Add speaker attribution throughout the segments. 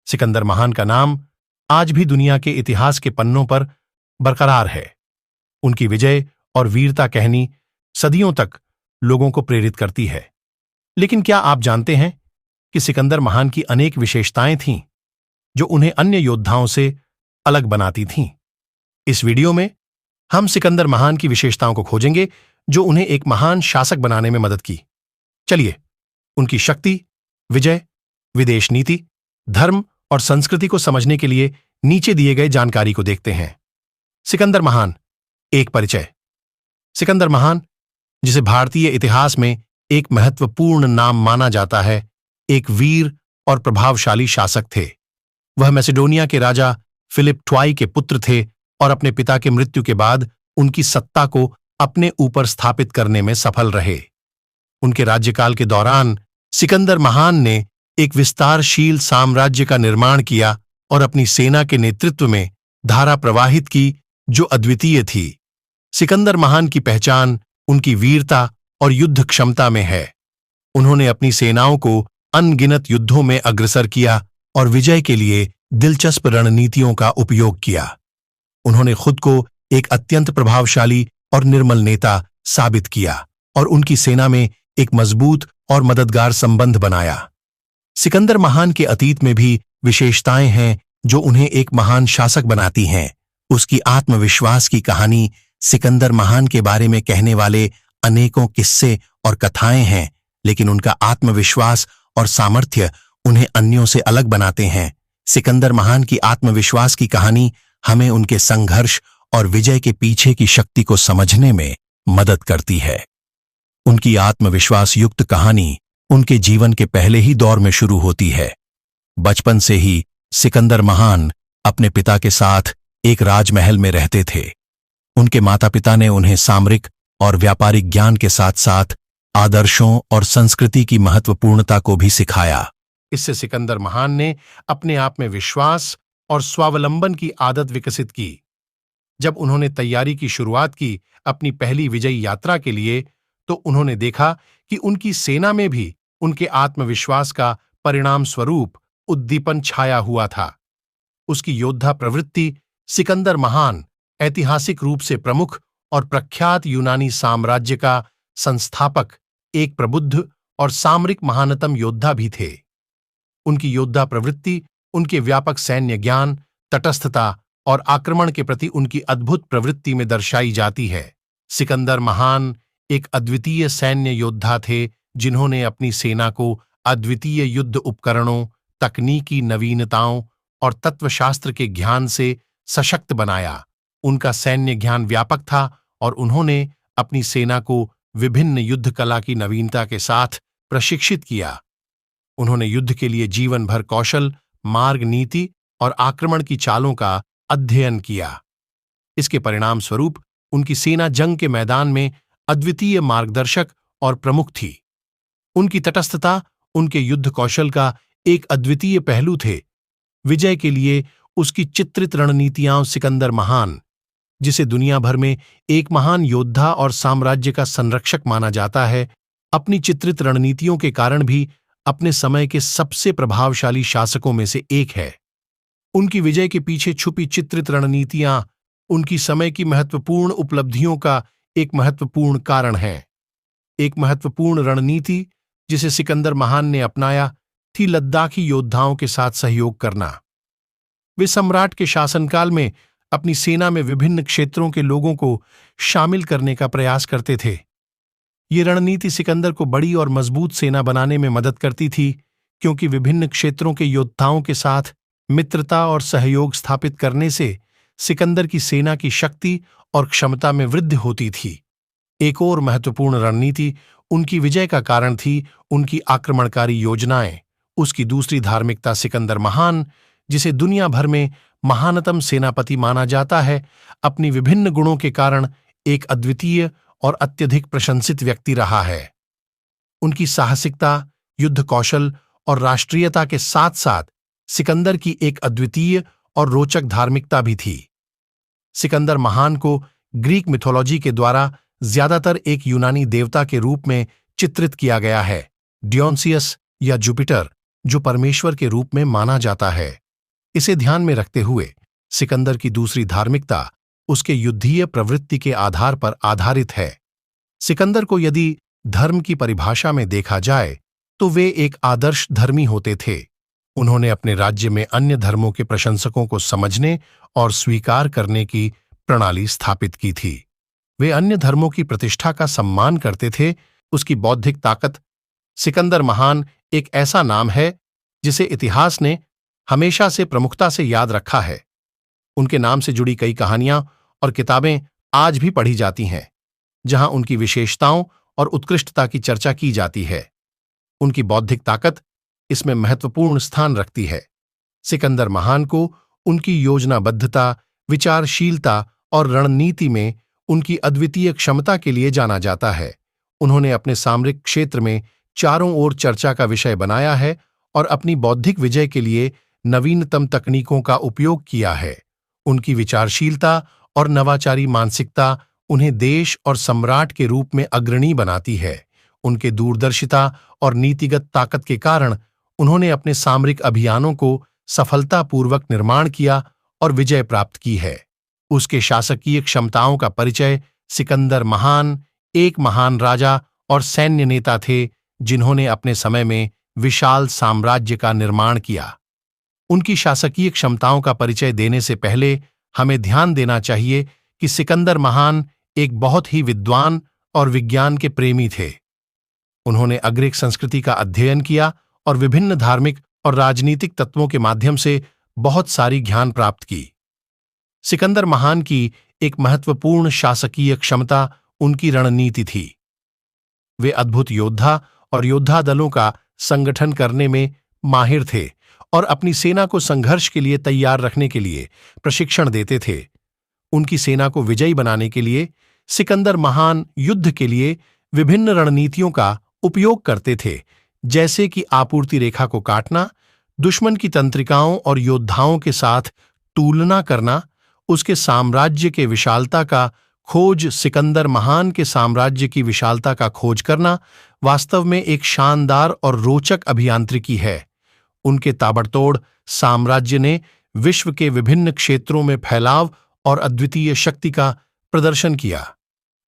Speaker 1: सिकंदर महान का नाम आज भी दुनिया के इतिहास के पन्नों पर बरकरार है। उनकी विजय और वीरता कहानी सदियों तक लोगों को प्रेरित करती है। लेकिन क्या आप जानते हैं कि सिकंदर महान की अनेक विशेषताएं थीं जो उन्हें अन्य योद्धाओं से अलग बनाती थीं? इस वीडियो में हम सिकंदर महान की विशेषताओं को खोजेंगे जो उन्हें एक महान शासक बनाने में मदद की। चलिए उनकी शक्ति, विजय, विदेश नीति, धर्म और संस्कृति को समझने के लिए नीचे दिए गए जानकारी को देखते हैं। सिकंदर महान एक परिचय। सिकंदर महान, जिसे भारतीय इतिहास में एक महत्वपूर्ण नाम माना जाता है, एक वीर और प्रभावशाली शासक थे। वह मैसेडोनिया के राजा फिलिप ट्वाई के पुत्र थे और अपने पिता के मृत्यु के बाद उनकी सत्ता को अपने ऊपर स्थापित करने में सफल रहे। उनके राज्यकाल के दौरान सिकंदर महान ने एक विस्तारशील साम्राज्य का निर्माण किया और अपनी सेना के नेतृत्व में धारा प्रवाहित की जो अद्वितीय थी। सिकंदर महान की पहचान उनकी वीरता और युद्ध क्षमता में है। उन्होंने अपनी सेनाओं को अनगिनत युद्धों में अग्रसर किया और विजय के लिए दिलचस्प रणनीतियों का उपयोग किया। उन्होंने खुद को एक अत्यंत प्रभावशाली और निर्मल नेता साबित किया और उनकी सेना में एक मजबूत और मददगार संबंध बनाया। सिकंदर महान के अतीत में भी विशेषताएं हैं जो उन्हें एक महान शासक बनाती हैं। उसकी आत्मविश्वास की कहानी। सिकंदर महान के बारे में कहने वाले अनेकों किस्से और कथाएं हैं, लेकिन उनका आत्मविश्वास और सामर्थ्य उन्हें अन्यों से अलग बनाते हैं। सिकंदर महान की आत्मविश्वास की कहानी हमें उनके संघर्ष और विजय के पीछे की शक्ति को समझने में मदद करती है। उनकी आत्मविश्वास युक्त कहानी उनके जीवन के पहले ही दौर में शुरू होती है। बचपन से ही सिकंदर महान अपने पिता के साथ एक राजमहल में रहते थे। उनके माता पिता ने उन्हें सामरिक और व्यापारिक ज्ञान के साथ साथ आदर्शों और संस्कृति की महत्वपूर्णता को भी सिखाया। इससे सिकंदर महान ने अपने आप में विश्वास और स्वावलंबन की आदत विकसित की। जब उन्होंने तैयारी की शुरुआत की अपनी पहली विजयी यात्रा के लिए, तो उन्होंने देखा कि उनकी सेना में भी उनके आत्मविश्वास का परिणाम स्वरूप उद्दीपन छाया हुआ था। उसकी योद्धा प्रवृत्ति सिकंदर महान ऐतिहासिक रूप से प्रमुख और प्रख्यात यूनानी साम्राज्य का संस्थापक, एक प्रबुद्ध और सामरिक महानतम योद्धा भी थे। उनकी योद्धा प्रवृत्ति उनके व्यापक सैन्य ज्ञान, तटस्थता और आक्रमण के प्रति उनकी अद्भुत प्रवृत्ति में दर्शाई जाती है। सिकंदर महान एक अद्वितीय सैन्य योद्धा थे जिन्होंने अपनी सेना को अद्वितीय युद्ध उपकरणों, तकनीकी नवीनताओं और तत्वशास्त्र के ज्ञान से सशक्त बनाया। उनका सैन्य ज्ञान व्यापक था और उन्होंने अपनी सेना को विभिन्न युद्ध कला की नवीनता के साथ प्रशिक्षित किया। उन्होंने युद्ध के लिए जीवन भर कौशल, मार्ग नीति और आक्रमण की चालों का अध्ययन किया। इसके परिणाम स्वरूप उनकी सेना जंग के मैदान में अद्वितीय मार्गदर्शक और प्रमुख थी। उनकी तटस्थता उनके युद्ध कौशल का एक अद्वितीय पहलू थे। विजय के लिए उसकी चित्रित रणनीतियां। सिकंदर महान, जिसे दुनिया भर में एक महान योद्धा और साम्राज्य का संरक्षक माना जाता है, अपनी चित्रित रणनीतियों के कारण भी अपने समय के सबसे प्रभावशाली शासकों में से एक है। उनकी विजय के पीछे छुपी चित्रित रणनीतियां उनकी समय की महत्वपूर्ण उपलब्धियों का एक महत्वपूर्ण कारण है। एक महत्वपूर्ण रणनीति जिसे सिकंदर महान ने अपनाया थी लद्दाखी योद्धाओं के साथ सहयोग करना। वे सम्राट के शासनकाल में अपनी सेना में विभिन्न क्षेत्रों के लोगों को शामिल करने का प्रयास करते थे। ये रणनीति सिकंदर को बड़ी और मजबूत सेना बनाने में मदद करती थी, क्योंकि विभिन्न क्षेत्रों के योद्धाओं के साथ मित्रता और सहयोग स्थापित करने से सिकंदर की सेना की शक्ति और क्षमता में वृद्धि होती थी। एक और महत्वपूर्ण रणनीति उनकी विजय का कारण थी उनकी आक्रमणकारी योजनाएं। उसकी दूसरी धार्मिकता। सिकंदर महान, जिसे दुनिया भर में महानतम सेनापति माना जाता है, अपनी विभिन्न गुणों के कारण एक अद्वितीय और अत्यधिक प्रशंसित व्यक्ति रहा है। उनकी साहसिकता, युद्ध कौशल और राष्ट्रीयता के साथ साथ सिकंदर की एक अद्वितीय और रोचक धार्मिकता भी थी। सिकंदर महान को ग्रीक मिथोलॉजी के द्वारा ज्यादातर एक यूनानी देवता के रूप में चित्रित किया गया है, डियोनिसियस या जुपिटर, जो परमेश्वर के रूप में माना जाता है। इसे ध्यान में रखते हुए सिकंदर की दूसरी धार्मिकता उसके युद्धीय प्रवृत्ति के आधार पर आधारित है। सिकंदर को यदि धर्म की परिभाषा में देखा जाए तो वे एक आदर्श धर्मी होते थे। उन्होंने अपने राज्य में अन्य धर्मों के प्रशंसकों को समझने और स्वीकार करने की प्रणाली स्थापित की थी। वे अन्य धर्मों की प्रतिष्ठा का सम्मान करते थे। उसकी बौद्धिक ताकत। सिकंदर महान एक ऐसा नाम है जिसे इतिहास ने हमेशा से प्रमुखता से याद रखा है। उनके नाम से जुड़ी कई कहानियां और किताबें आज भी पढ़ी जाती हैं, जहां उनकी विशेषताओं और उत्कृष्टता की चर्चा की जाती है। उनकी बौद्धिक ताकत इसमें महत्वपूर्ण स्थान रखती है। सिकंदर महान को उनकी योजनाबद्धता, विचारशीलता और रणनीति में उनकी अद्वितीय क्षमता के लिए जाना जाता है। उन्होंने अपने सामरिक क्षेत्र में चारों ओर चर्चा का विषय बनाया है और अपनी बौद्धिक विजय के लिए नवीनतम तकनीकों का उपयोग किया है। उनकी विचारशीलता और नवाचारी मानसिकता उन्हें देश और सम्राट के रूप में अग्रणी बनाती है। उनके दूरदर्शिता और नीतिगत ताकत के कारण उन्होंने अपने सामरिक अभियानों को सफलतापूर्वक निर्माण किया और विजय प्राप्त की है। उसके शासकीय क्षमताओं का परिचय सिकंदर महान एक महान राजा और सैन्य नेता थे जिन्होंने अपने समय में विशाल साम्राज्य का निर्माण किया। उनकी शासकीय क्षमताओं का परिचय देने से पहले हमें ध्यान देना चाहिए कि सिकंदर महान एक बहुत ही विद्वान और विज्ञान के प्रेमी थे। उन्होंने अग्रिक संस्कृति का अध्ययन किया और विभिन्न धार्मिक और राजनीतिक तत्वों के माध्यम से बहुत सारी ज्ञान प्राप्त की। सिकंदर महान की एक महत्वपूर्ण शासकीय क्षमता उनकी रणनीति थी। वे अद्भुत योद्धा और योद्धा दलों का संगठन करने में माहिर थे और अपनी सेना को संघर्ष के लिए तैयार रखने के लिए प्रशिक्षण देते थे। उनकी सेना को विजयी बनाने के लिए सिकंदर महान युद्ध के लिए विभिन्न रणनीतियों का उपयोग करते थे, जैसे कि आपूर्ति रेखा को काटना, दुश्मन की तंत्रिकाओं और योद्धाओं के साथ तुलना करना, उसके साम्राज्य के विशालता का खोज। सिकंदर महान के साम्राज्य की विशालता का खोज करना वास्तव में एक शानदार और रोचक अभियांत्रिकी है। उनके ताबड़तोड़ साम्राज्य ने विश्व के विभिन्न क्षेत्रों में फैलाव और अद्वितीय शक्ति का प्रदर्शन किया।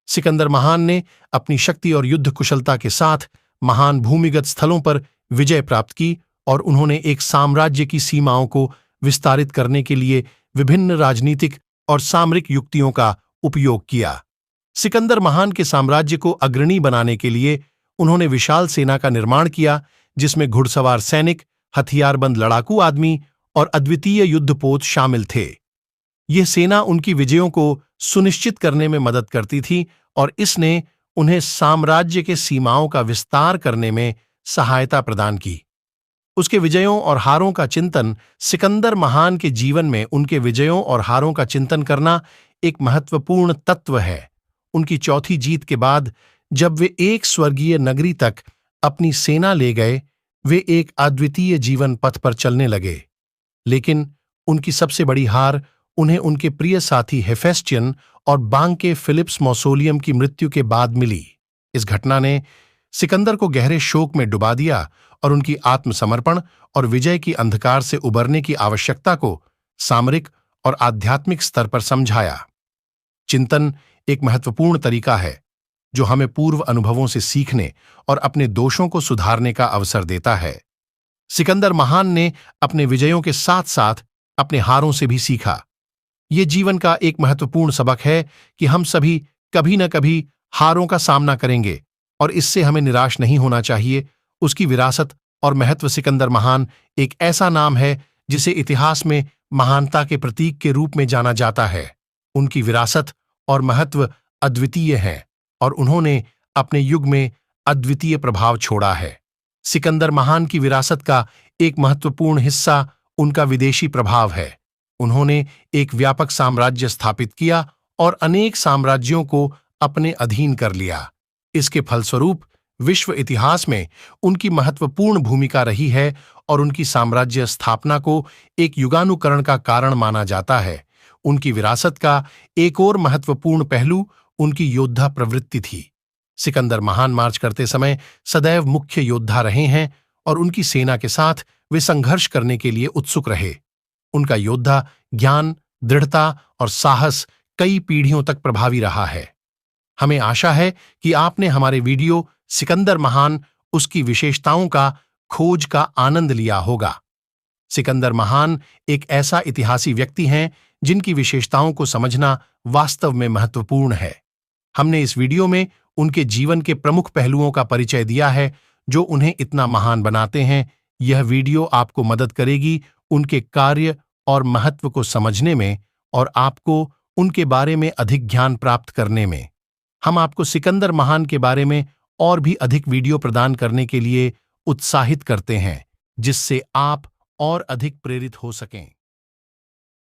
Speaker 1: सिकंदर महान ने अपनी शक्ति और युद्ध कुशलता के साथ महान भूमिगत स्थलों पर विजय प्राप्त की और उन्होंने एक साम्राज्य की सीमाओं को विस्तारित करने के लिए विभिन्न राजनीतिक और सामरिक युक्तियों का उपयोग किया। सिकंदर महान के साम्राज्य को अग्रणी बनाने के लिए उन्होंने विशाल सेना का निर्माण किया, जिसमें घुड़सवार सैनिक, हथियारबंद लड़ाकू आदमी और अद्वितीय युद्धपोत शामिल थे। यह सेना उनकी विजयों को सुनिश्चित करने में मदद करती थी और इसने उन्हें साम्राज्य के सीमाओं का विस्तार करने में सहायता प्रदान की। उसके विजयों और हारों का चिंतन सिकंदर महान के जीवन में उनके विजयों और हारों का चिंतन करना एक महत्वपूर्ण तत्व है। उनकी चौथी जीत के बाद जब वे एक स्वर्गीय नगरी तक अपनी सेना ले गए, वे एक अद्वितीय जीवन पथ पर चलने लगे। लेकिन उनकी सबसे बड़ी हार उन्हें उनके प्रिय साथी हेफेस्टियन और बांके फिलिप्स मौसोलियम की मृत्यु के बाद मिली। इस घटना ने सिकंदर को गहरे शोक में डुबा दिया और उनकी आत्मसमर्पण और विजय की अंधकार से उबरने की आवश्यकता को सामरिक और आध्यात्मिक स्तर पर समझाया। चिंतन एक महत्वपूर्ण तरीका है जो हमें पूर्व अनुभवों से सीखने और अपने दोषों को सुधारने का अवसर देता है। सिकंदर महान ने अपने विजयों के साथ साथ अपने हारों से भी सीखा। ये जीवन का एक महत्वपूर्ण सबक है कि हम सभी कभी न कभी हारों का सामना करेंगे और इससे हमें निराश नहीं होना चाहिए। उसकी विरासत और महत्व। सिकंदर महान एक ऐसा नाम है जिसे इतिहास में महानता के प्रतीक के रूप में जाना जाता है। उनकी विरासत और महत्व अद्वितीय है और उन्होंने अपने युग में अद्वितीय प्रभाव छोड़ा है। सिकंदर महान की विरासत का एक महत्वपूर्ण हिस्सा उनका विदेशी प्रभाव है। उन्होंने एक व्यापक साम्राज्य स्थापित किया और अनेक साम्राज्यों को अपने अधीन कर लिया। इसके फलस्वरूप विश्व इतिहास में उनकी महत्वपूर्ण भूमिका रही है और उनकी साम्राज्य स्थापना को एक युगानुकरण का कारण माना जाता है। उनकी विरासत का एक और महत्वपूर्ण पहलू उनकी योद्धा प्रवृत्ति थी। सिकंदर महान मार्च करते समय सदैव मुख्य योद्धा रहे हैं और उनकी सेना के साथ वे संघर्ष करने के लिए उत्सुक रहे। उनका योद्धा ज्ञान, दृढ़ता और साहस कई पीढ़ियों तक प्रभावी रहा है। हमें आशा है कि आपने हमारे वीडियो सिकंदर महान, उसकी विशेषताओं का खोज का आनंद लिया होगा। सिकंदर महान एक ऐसा इतिहासी व्यक्ति हैं जिनकी विशेषताओं को समझना वास्तव में महत्वपूर्ण है। हमने इस वीडियो में उनके जीवन के प्रमुख पहलुओं का परिचय दिया है जो उन्हें इतना महान बनाते हैं। यह वीडियो आपको मदद करेगी उनके कार्य और महत्व को समझने में और आपको उनके बारे में अधिक ज्ञान प्राप्त करने में। हम आपको सिकंदर महान के बारे में और भी अधिक वीडियो प्रदान करने के लिए उत्साहित करते हैं, जिससे आप और अधिक प्रेरित हो सकें।